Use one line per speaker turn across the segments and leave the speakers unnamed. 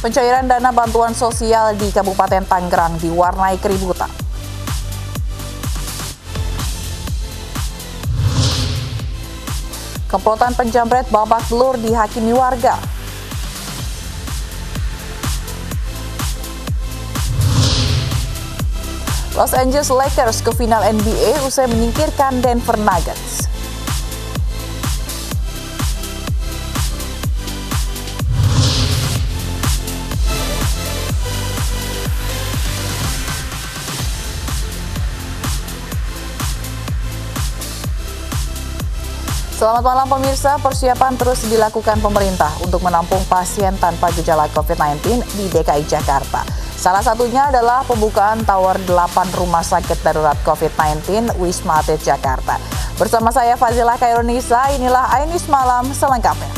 Pencairan dana bantuan sosial di Kabupaten Tangerang diwarnai keributan. Komplotan penjamret babak belur dihakimi warga. Los Angeles Lakers ke final NBA usai menyingkirkan Denver Nuggets. Selamat malam pemirsa, persiapan terus dilakukan pemerintah untuk menampung pasien tanpa gejala COVID-19 di DKI Jakarta. Salah satunya adalah pembukaan Tower 8 Rumah Sakit Darurat COVID-19 Wisma Atlet Jakarta. Bersama saya Fazilah Khairunisa, inilah Ainis Malam selengkapnya.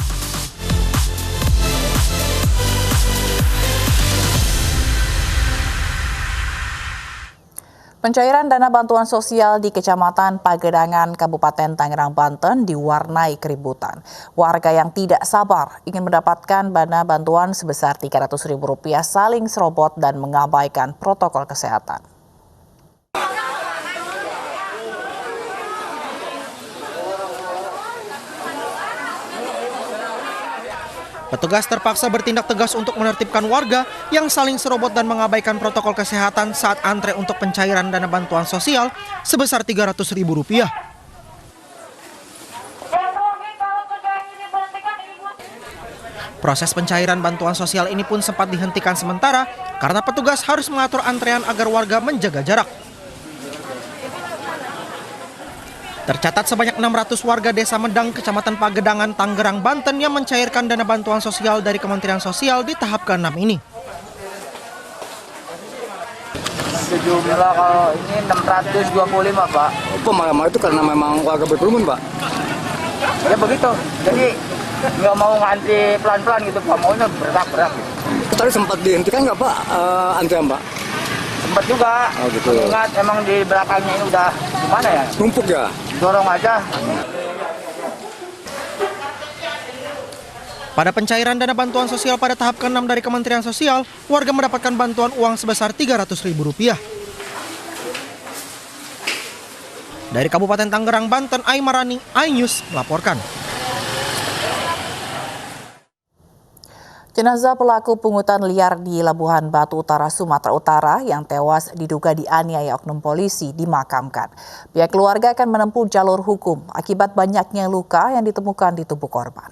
Pencairan dana bantuan sosial di Kecamatan Pagedangan, Kabupaten Tangerang, Banten diwarnai keributan. Warga yang tidak sabar ingin mendapatkan dana bantuan sebesar Rp300.000 saling serobot dan mengabaikan protokol kesehatan.
Petugas terpaksa bertindak tegas untuk menertibkan warga yang saling serobot dan mengabaikan protokol kesehatan saat antre untuk pencairan dana bantuan sosial sebesar Rp300.000. Proses pencairan bantuan sosial ini pun sempat dihentikan sementara karena petugas harus mengatur antrean agar warga menjaga jarak. Tercatat sebanyak 600 warga Desa Medang, Kecamatan Pagedangan, Tangerang, Banten yang mencairkan dana bantuan sosial dari Kementerian Sosial di tahap ke-6 ini.
Sejumlah kalau ini 625, Pak.
Pemakaman itu karena memang warga berkerumun, Pak?
Ya begitu. Jadi nggak mau ngantri pelan-pelan gitu, Pak. Maunya berak-berak gitu.
Tadi sempat dihentikan nggak, Pak, antrian, Pak?
Sempat juga.
Oh, gitu.
Ingat emang di belakangnya ini udah gimana ya?
Numpuk ya?
Dorong aja.
Pada pencairan dana bantuan sosial pada tahap ke-6 dari Kementerian Sosial, warga mendapatkan bantuan uang sebesar Rp300.000. Dari Kabupaten Tangerang, Banten, Aimarani, iNews melaporkan.
Jenazah pelaku pungutan liar di Labuhan Batu Utara, Sumatera Utara yang tewas diduga dianiaya oknum polisi dimakamkan. Pihak keluarga akan menempuh jalur hukum akibat banyaknya luka yang ditemukan di tubuh korban.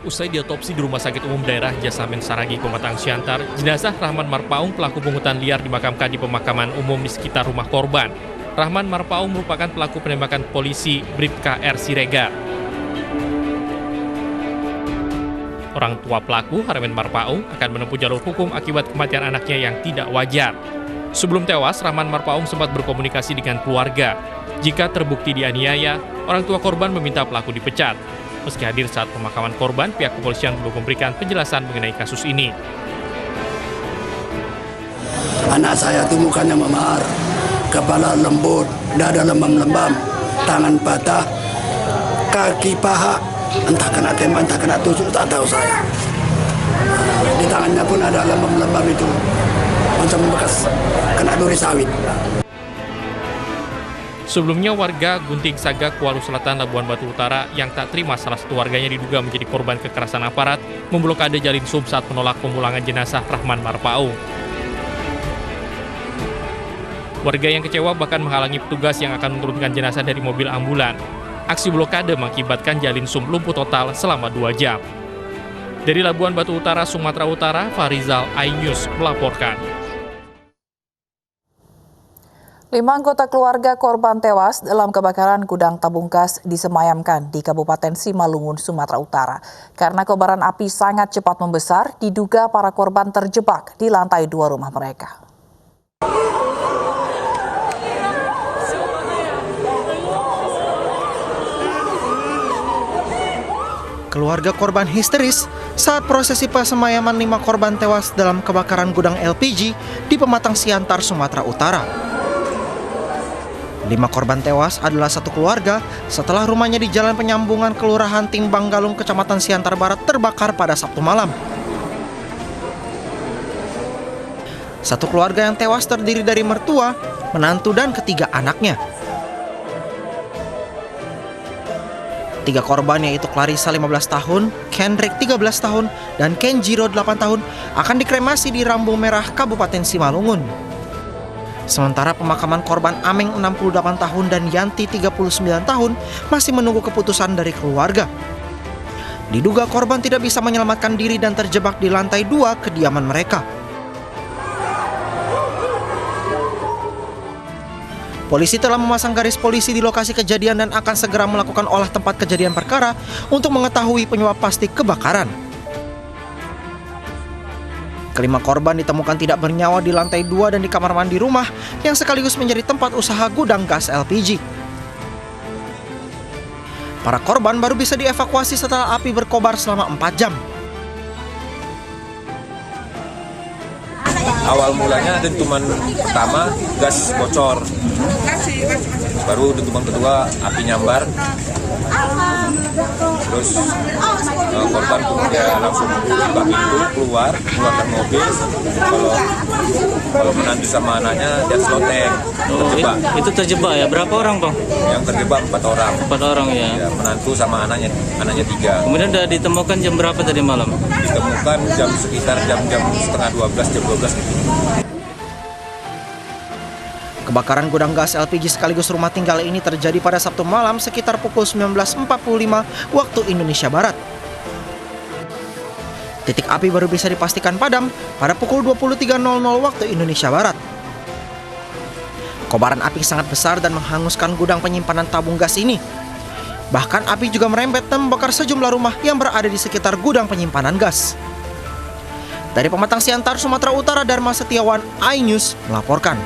Usai diotopsi di Rumah Sakit Umum Daerah Jasamen Saragi, Pematang Siantar, jenazah Rahman Marpaung pelaku pungutan liar dimakamkan di pemakaman umum di sekitar rumah korban. Rahman Marpaung merupakan pelaku penembakan polisi Bribka R. Siregar. Orang tua pelaku, Rahman Marpaung, akan menempuh jalur hukum akibat kematian anaknya yang tidak wajar. Sebelum tewas, Rahman Marpaung sempat berkomunikasi dengan keluarga. Jika terbukti dianiaya, orang tua korban meminta pelaku dipecat. Meski hadir saat pemakaman korban, pihak kepolisian belum memberikan penjelasan mengenai kasus ini.
Anak saya itu mukanya memar, kepala lembut, dada lembam-lembam, tangan patah, kaki paha, entah kena tembak, entah kena tusuk, tak tahu saya. Di tangannya pun ada lembam-lembam itu, macam bekas kena duri sawit.
Sebelumnya warga Gunting Sagak, Kuala Selatan, Labuhan Batu Utara yang tak terima salah satu warganya diduga menjadi korban kekerasan aparat memblokade Jalin Sum saat menolak pemulangan jenazah Rahman Marpaung. Warga yang kecewa bahkan menghalangi petugas yang akan menurunkan jenazah dari mobil ambulan. Aksi blokade mengakibatkan Jalin Sum lumpuh total selama 2 jam. Dari Labuhan Batu Utara, Sumatera Utara, Farizal, iNews melaporkan.
5 anggota keluarga korban tewas dalam kebakaran gudang tabung gas disemayamkan di Kabupaten Simalungun, Sumatera Utara. Karena kobaran api sangat cepat membesar, diduga para korban terjebak di lantai 2 rumah mereka.
Keluarga korban histeris saat prosesi pesemayaman 5 korban tewas dalam kebakaran gudang LPG di Pematang Siantar, Sumatera Utara. 5 korban tewas adalah satu keluarga setelah rumahnya di Jalan Penyambungan Kelurahan Timbang Galung, Kecamatan Siantar Barat terbakar pada Sabtu malam. Satu keluarga yang tewas terdiri dari mertua, menantu, dan ketiga anaknya. 3 korban yaitu Clarissa 15 tahun, Kendrick 13 tahun, dan Kenjiro 8 tahun akan dikremasi di Rambung Merah, Kabupaten Simalungun. Sementara pemakaman korban Ameng 68 tahun dan Yanti 39 tahun masih menunggu keputusan dari keluarga. Diduga korban tidak bisa menyelamatkan diri dan terjebak di lantai 2 kediaman mereka. Polisi telah memasang garis polisi di lokasi kejadian dan akan segera melakukan olah tempat kejadian perkara untuk mengetahui penyebab pasti kebakaran. Kelima korban ditemukan tidak bernyawa di lantai 2 dan di kamar mandi rumah yang sekaligus menjadi tempat usaha gudang gas LPG. Para korban baru bisa dievakuasi setelah api berkobar selama 4 jam.
Awal mulanya dentuman pertama gas bocor, baru dentuman kedua api nyambar, terus korban dia langsung buka pintu keluarkan mobil. Kalau menantu sama anaknya dia seloteng, terjebak.
Itu terjebak ya? Berapa orang, Bang?
Yang terjebak 4 orang.
4 orang ya?
Ya, menantu sama anaknya 3.
Kemudian udah ditemukan jam berapa tadi malam?
Ditemukan sekitar jam setengah 12, jam 12 gitu.
Kebakaran gudang gas LPG sekaligus rumah tinggal ini terjadi pada Sabtu malam sekitar pukul 19.45 waktu Indonesia Barat. Titik api baru bisa dipastikan padam pada pukul 23.00 waktu Indonesia Barat. Kobaran api sangat besar dan menghanguskan gudang penyimpanan tabung gas ini. Bahkan api juga merembet dan membakar sejumlah rumah yang berada di sekitar gudang penyimpanan gas. Dari Pematang Siantar, Sumatera Utara, Dharma Setiawan, iNews melaporkan.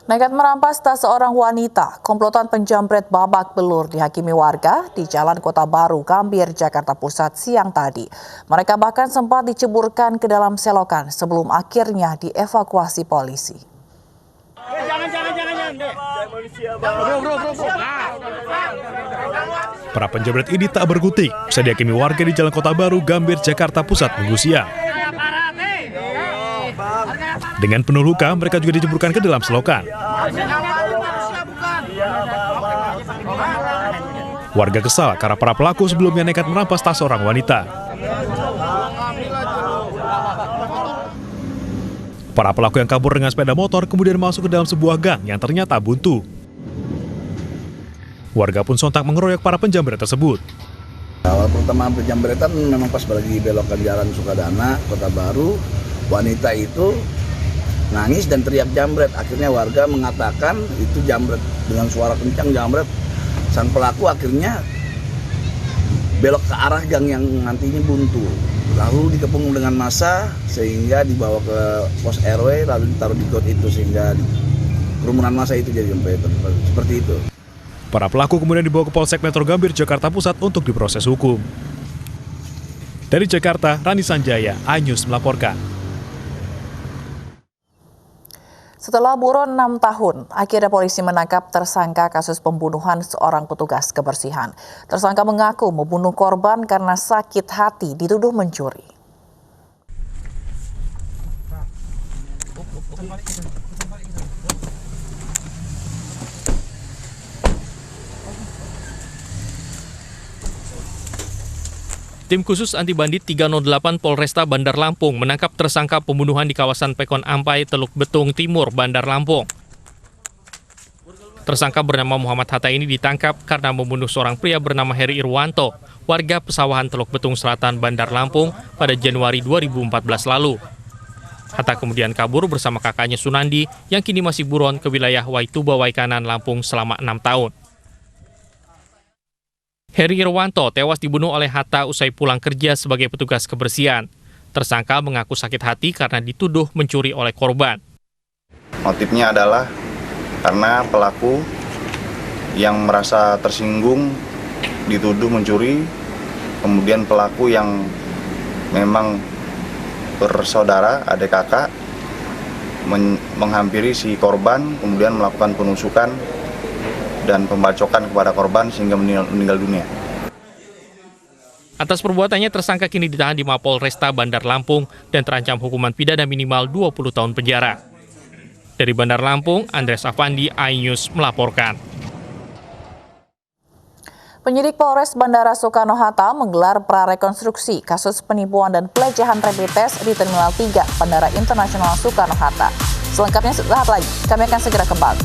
Nekat merampas tas seorang wanita, komplotan penjamret babak belur dihakimi warga di Jalan Kota Baru, Gambir, Jakarta Pusat siang tadi. Mereka bahkan sempat diceburkan ke dalam selokan sebelum akhirnya dievakuasi polisi.
Para penjamret ini tak berkutik, bisa dihakimi warga di Jalan Kota Baru, Gambir, Jakarta Pusat Minggu siang. Dengan penuh luka, mereka juga diceburkan ke dalam selokan. Warga kesal karena para pelaku sebelumnya nekat merampas tas seorang wanita. Para pelaku yang kabur dengan sepeda motor kemudian masuk ke dalam sebuah gang yang ternyata buntu. Warga pun sontak mengeroyok para penjamret tersebut.
Awal pertama penjambretan memang pas lagi belokan Jalan Sukadana, Kota Baru, wanita itu nangis dan teriak jambret. Akhirnya warga mengatakan itu jambret, dengan suara kencang jambret. Sang pelaku akhirnya belok ke arah gang yang nantinya buntu. Lalu dikepung dengan massa sehingga dibawa ke pos RW lalu ditaruh di got itu sehingga kerumunan massa itu jadi seperti itu.
Para pelaku kemudian dibawa ke Polsek Metro Gambir, Jakarta Pusat untuk diproses hukum. Dari Jakarta, Rani Sanjaya, iNews melaporkan.
Setelah buron 6 tahun, akhirnya polisi menangkap tersangka kasus pembunuhan seorang petugas kebersihan. Tersangka mengaku membunuh korban karena sakit hati dituduh mencuri.
Tim khusus anti bandit 308 Polresta Bandar Lampung menangkap tersangka pembunuhan di kawasan Pekon Ampai, Teluk Betung Timur, Bandar Lampung. Tersangka bernama Muhammad Hatta ini ditangkap karena membunuh seorang pria bernama Heri Irwanto, warga Pesawahan Teluk Betung Selatan, Bandar Lampung pada Januari 2014 lalu. Hatta kemudian kabur bersama kakaknya Sunandi yang kini masih buron ke wilayah Waituba, Waikanan, Lampung selama 6 tahun. Heri Irwanto tewas dibunuh oleh Hatta usai pulang kerja sebagai petugas kebersihan. Tersangka mengaku sakit hati karena dituduh mencuri oleh korban.
Motifnya adalah karena pelaku yang merasa tersinggung dituduh mencuri, kemudian pelaku yang memang bersaudara, adik kakak, menghampiri si korban, kemudian melakukan penusukan dan pembacokan kepada korban sehingga meninggal dunia.
Atas perbuatannya, tersangka kini ditahan di Mapolresta Bandar Lampung dan terancam hukuman pidana minimal 20 tahun penjara. Dari Bandar Lampung, Andres Afandi, iNews melaporkan.
Penyidik Polres Bandara Soekarno-Hatta menggelar prarekonstruksi kasus penipuan dan pelecehan rapid test di Terminal 3 Bandara Internasional Soekarno-Hatta. Selengkapnya sesaat lagi, kami akan segera kembali.